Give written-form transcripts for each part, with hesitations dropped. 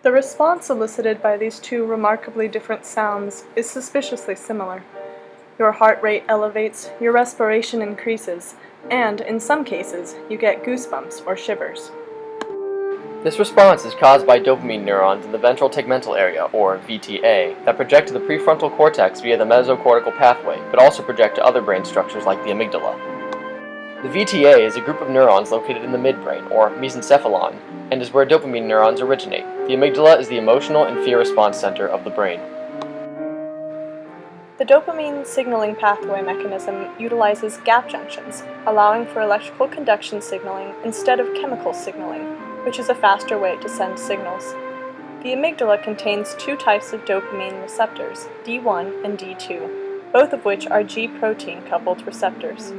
The response elicited by these two remarkably different sounds is suspiciously similar. Your heart rate elevates, your respiration increases, and, in some cases, you get goosebumps or shivers. This response is caused by dopamine neurons in the ventral tegmental area, or VTA, that project to the prefrontal cortex via the mesocortical pathway, but also project to other brain structures like the amygdala. The VTA is a group of neurons located in the midbrain, or mesencephalon, and is where dopamine neurons originate. The amygdala is the emotional and fear response center of the brain. The dopamine signaling pathway mechanism utilizes gap junctions, allowing for electrical conduction signaling instead of chemical signaling, which is a faster way to send signals. The amygdala contains two types of dopamine receptors, D1 and D2, both of which are G-protein coupled receptors.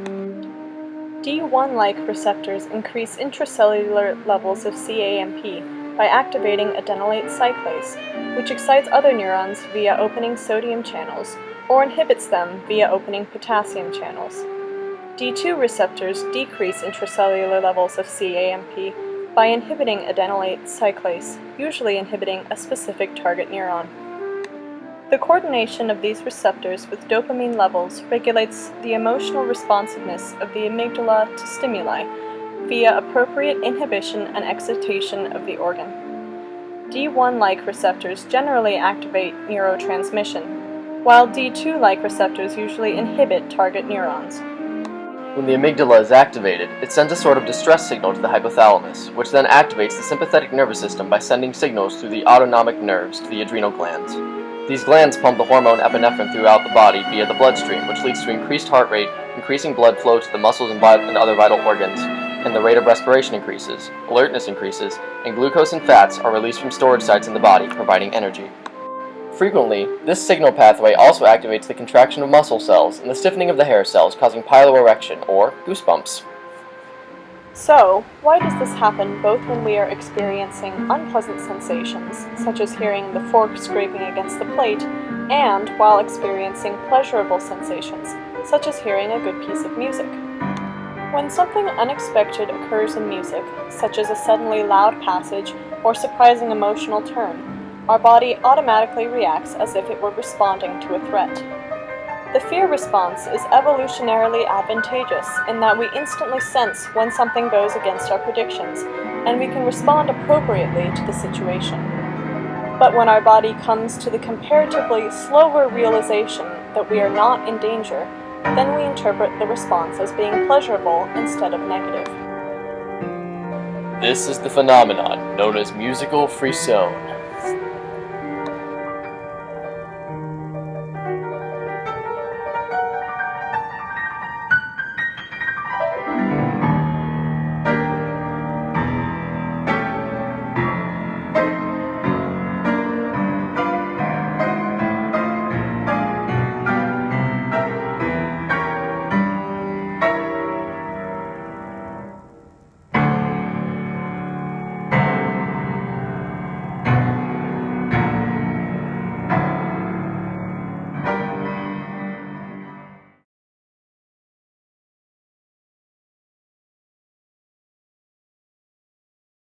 D1-like receptors increase intracellular levels of cAMP by activating adenylate cyclase, which excites other neurons via opening sodium channels or inhibits them via opening potassium channels. D2 receptors decrease intracellular levels of cAMP by inhibiting adenylate cyclase, usually inhibiting a specific target neuron. The coordination of these receptors with dopamine levels regulates the emotional responsiveness of the amygdala to stimuli via appropriate inhibition and excitation of the organ. D1-like receptors generally activate neurotransmission, while D2-like receptors usually inhibit target neurons. When the amygdala is activated, it sends a sort of distress signal to the hypothalamus, which then activates the sympathetic nervous system by sending signals through the autonomic nerves to the adrenal glands. These glands pump the hormone epinephrine throughout the body via the bloodstream, which leads to increased heart rate, increasing blood flow to the muscles and other vital organs, and the rate of respiration increases, alertness increases, and glucose and fats are released from storage sites in the body, providing energy. Frequently, this signal pathway also activates the contraction of muscle cells and the stiffening of the hair cells, causing piloerection, or goosebumps. So, why does this happen both when we are experiencing unpleasant sensations, such as hearing the fork scraping against the plate, and while experiencing pleasurable sensations, such as hearing a good piece of music? When something unexpected occurs in music, such as a suddenly loud passage or surprising emotional turn, our body automatically reacts as if it were responding to a threat. The fear response is evolutionarily advantageous in that we instantly sense when something goes against our predictions, and we can respond appropriately to the situation. But when our body comes to the comparatively slower realization that we are not in danger, then we interpret the response as being pleasurable instead of negative. This is the phenomenon known as musical frisson.